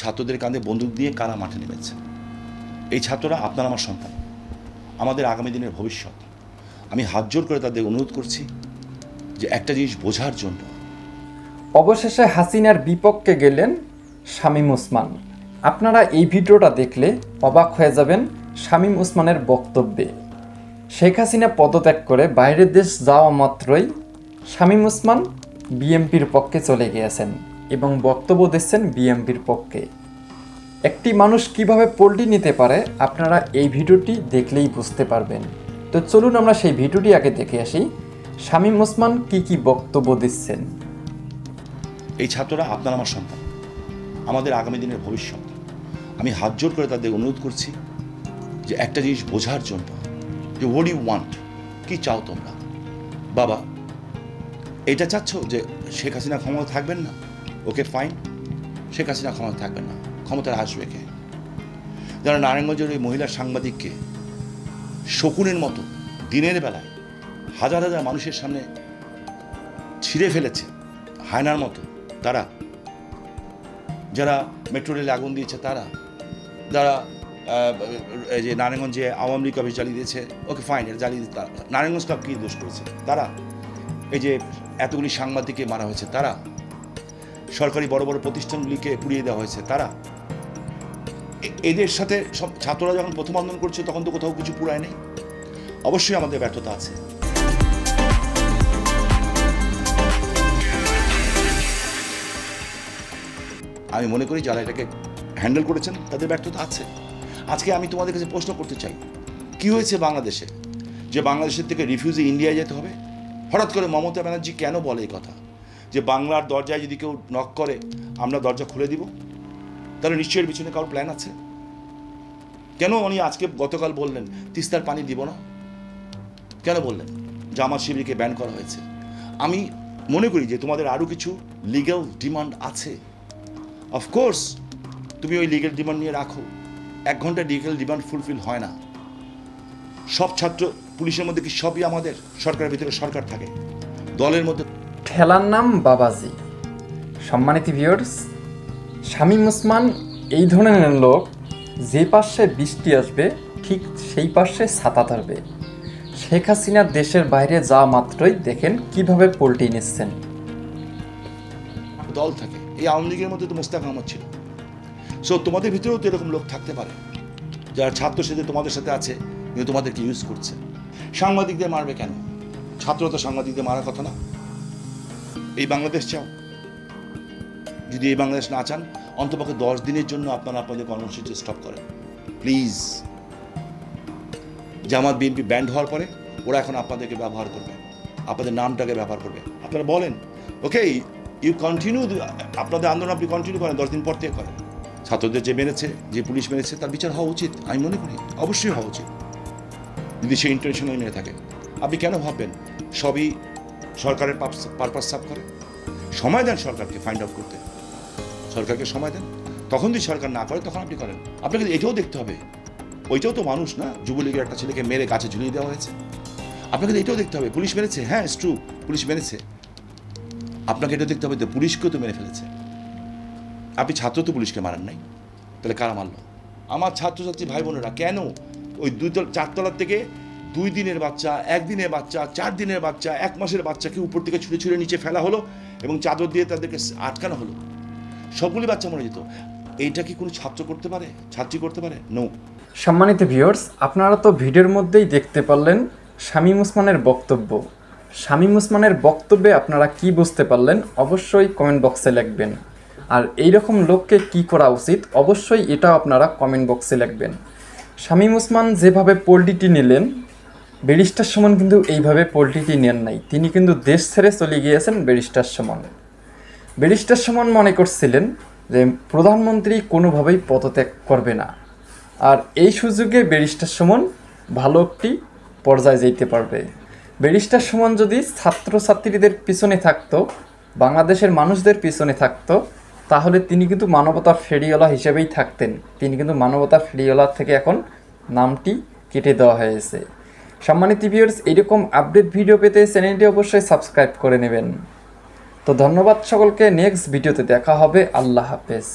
ছাত্রদের কাঁধে বন্দুক দিয়ে কারা মাঠে নেমেছে। এই ছাত্ররা আপনার আমার সন্তান, আমাদের আগামী দিনের ভবিষ্যৎ। আমি হাত জোর করে তাদের অনুরোধ করছি যে একটা জিনিস বোঝার জন্য। অবশেষে হাসিনার বিপক্ষে গেলেন শামীম ওসমান। আপনারা এই ভিডিওটা দেখলে অবাক হয়ে যাবেন শামীম ওসমানের বক্তব্যে। শেখ হাসিনা পদত্যাগ করে বাইরের দেশ যাওয়া মাত্রই শামীম ওসমান বিএনপির পক্ষে চলে গিয়েছেন এবং বক্তব্য দিচ্ছেন বিএনপির পক্ষে। একটি মানুষ কিভাবে পল্টি নিতে পারে আপনারা এই ভিডিওটি দেখলেই বুঝতে পারবেন। তো চলুন আমরা সেই ভিডিওটি আগে দেখে আসি শামীম ওসমান কি বক্তব্য দিচ্ছেন। এই ছাত্ররা আপনার আমার সন্তান, আমাদের আগামী দিনের ভবিষ্যৎ। আমি হাত জোর করে তাদের অনুরোধ করছি যে একটা জিনিস বোঝার জন্য, যে হোয়াট ইউ ওয়ান্ট, কি চাও তোমরা। বাবা এটা চাচ্ছ যে শেখ হাসিনা ক্ষমতা থাকবেন না, ওকে ফাইন, শেখ হাসিনা ক্ষমতা থাকবেন না, ক্ষমতায় আসবে কে? যারা নারায়ণগঞ্জের ওই মহিলা সাংবাদিককে শকুনের মতো দিনের বেলায় হাজার হাজার মানুষের সামনে ছিঁড়ে ফেলেছে হায়নার মতো, তারা যারা মেট্রো রেলে আগুন দিয়েছে, তারা যারা এই যে নারায়ণগঞ্জে আওয়ামী লীগ অফিস জ্বালিয়ে দিয়েছে, ওকে ফাইন, এটা জ্বালিয়ে দিতে, নারায়ণগঞ্জ ক্লাব কী দোষ করেছে তারা, এই যে এতগুলি সাংবাদিককে মারা হয়েছে তারা, সরকারি বড় বড় প্রতিষ্ঠানগুলিকে পুড়িয়ে দেওয়া হয়েছে তারা। এদের সাথে সব ছাত্ররা যখন প্রথম আন্দোলন করছে তখন তো কোথাও কিছু পুরায় নেই। অবশ্যই আমাদের ব্যর্থতা আছে। আমি মনে করি যারা এটাকে হ্যান্ডেল করেছেন তাদের ব্যর্থতা আছে। আজকে আমি তোমাদের কাছে প্রশ্ন করতে চাই, কি হয়েছে বাংলাদেশে যে বাংলাদেশের থেকে রিফিউজি ইন্ডিয়ায় যেতে হবে? হঠাৎ করে মমতা ব্যানার্জি কেন বলে এই কথা যে বাংলার দরজায় যদি কেউ নক করে আমরা দরজা খুলে দিব? তাহলে নিশ্চয়ই পিছনে কারোর প্ল্যান আছে। কেন উনি আজকে গতকাল বললেন তিস্তার পানি দিব না? কেন বললেন? জামাত শিবিরকে ব্যান করা হয়েছে। আমি মনে করি যে তোমাদের আরও কিছু লিগ্যাল ডিমান্ড আছে। অফকোর্স তুমি ওই লিগ্যাল ডিমান্ড নিয়ে রাখো। 1 ঘন্টা লিগ্যাল ডিমান্ড ফুলফিল হয় না। সব ছাত্র পুলিশের মধ্যে কি সবই আমাদের সরকারের ভিতরে সরকার থাকে? দলের মধ্যে ঠেলার নাম বাবাজি। সম্মানিত ভিউয়ার্স, শামীম ওসমান এই ধরনের লোক, যে পাশে বৃষ্টি আসবে ঠিক সেই পাশে ছাতা ধরবে। শেখ হাসিনা দেশের বাইরে যাওয়া মাত্রই দেখেন কিভাবে পল্টি নিচ্ছেন। দল থাকে, এই আওয়ামী লীগের মধ্যে তো মোস্তাক আহমদ ছিল। সো তোমাদের ভিতরেও তো এরকম লোক থাকতে পারে যারা ছাত্র সেজে তোমাদের সাথে আছে কিন্তু তোমাদেরকে ইউজ করছে। সাংবাদিকদের মারবে কেন? ছাত্র তো সাংবাদিকদের মারার কথা না। এই বাংলাদেশ চাও? যদি এই বাংলাদেশ না চান, অন্তপক্ষে 10 দিনের জন্য আপনারা আপনাদের কর্মসূচি স্টপ করেন প্লিজ। জামাত বিএনপি ব্যান্ড হওয়ার পরে ওরা এখন আপনাদেরকে ব্যবহার করবে, আপনাদের নামটাকে ব্যবহার করবে। আপনারা বলেন ওকে ইউ কন্টিনিউ, আপনাদের আন্দোলন আপনি কন্টিনিউ করেন, 10 দিন পর থেকে করেন। ছাত্রদের যে মেরেছে, যে পুলিশ মেরেছে, তার বিচার হওয়া উচিত। আমি মনে করি অবশ্যই হওয়া উচিত যদি সে ইন্টেনশনাল নিয়ে থাকে। আপনি কেন ভাববেন সবই সরকারের পারপাস সার্ভ করে? সময় দেন সরকারকে ফাইন্ড আউট করতে, সরকারকে সময় দেন। তখন যদি সরকার না করে তখন আপনি করেন। আপনাকে এটাও দেখতে হবে, ওইটাও তো মানুষ না? যুবলীগের একটা ছেলেকে মেরে গাছে ঝুলিয়ে দেওয়া হয়েছে। আপনাকে এটাও দেখতে হবে, পুলিশ মেরেছে, হ্যাঁ ইটস ট্রু, পুলিশ মেরেছে। আপনাকে এটা দেখতে হবে যে পুলিশকেও তো মেরে ফেলেছে। আপনি ছাত্র তো পুলিশকে মারেন নাই, তাহলে কারা মারল? আমার ছাত্রছাত্রী ভাই বোনেরা কেন ওই 4 তলার থেকে 2 দিনের বাচ্চা, 1 দিনের বাচ্চা, 4 দিনের বাচ্চা, 1 মাসের বাচ্চাকে উপর থেকে ছুঁড়ে ছুঁড়ে নিচে ফেলা হলো এবং চাদর দিয়ে তাদেরকে আটকানো হলো? সবগুলি বাচ্চা মরে যেত। এইটা কি কোনো ছাত্র করতে পারে, ছাত্রী করতে পারে? নো। সম্মানিত ভিউয়ার্স, আপনারা তো ভিডিওর মধ্যেই দেখতে পারলেন শামীম ওসমানের বক্তব্য। শামীম ওসমানের বক্তব্যে আপনারা কি বুঝতে পারলেন অবশ্যই কমেন্ট বক্সে লিখবেন। আর এই রকম লোককে কি করা উচিত অবশ্যই এটাও আপনারা কমেন্ট বক্সে লিখবেন। শামীম ওসমান যেভাবে পল্টিটি নিলেন, ব্যারিস্টার সুমন কিন্তু এইভাবে পল্টিটি নেন নাই। তিনি কিন্তু দেশ ছেড়ে চলে গিয়েছেন ব্যারিস্টার সুমন। ব্যারিস্টার সুমন মনে করছিলেন যে প্রধানমন্ত্রী কোনোভাবেই পদত্যাগ করবে না, আর এই সুযোগে ব্যারিস্টার সুমন ভালো একটি পর্যায়ে যেতে পারবে। ব্যারিস্টার সুমন যদি ছাত্রছাত্রীদের পিছনে থাকতো, বাংলাদেশের মানুষদের পিছনে থাকতো, তাহলে তিনি কিন্তু মানবতার ফেরিওয়ালা হিসেবেই থাকতেন। তিনি কিন্তু মানবতার ফেরিওয়ালা থেকে এখন নামটি কেটে দেওয়া হয়েছে। সম্মানিত ভিউয়ার্স, এরকম আপডেট ভিডিও পেতে চ্যানেলটি অবশ্যই সাবস্ক্রাইব করে নেবেন। তো ধন্যবাদ সকলকে। নেক্সট ভিডিওতে দেখা হবে। আল্লাহ হাফেজ।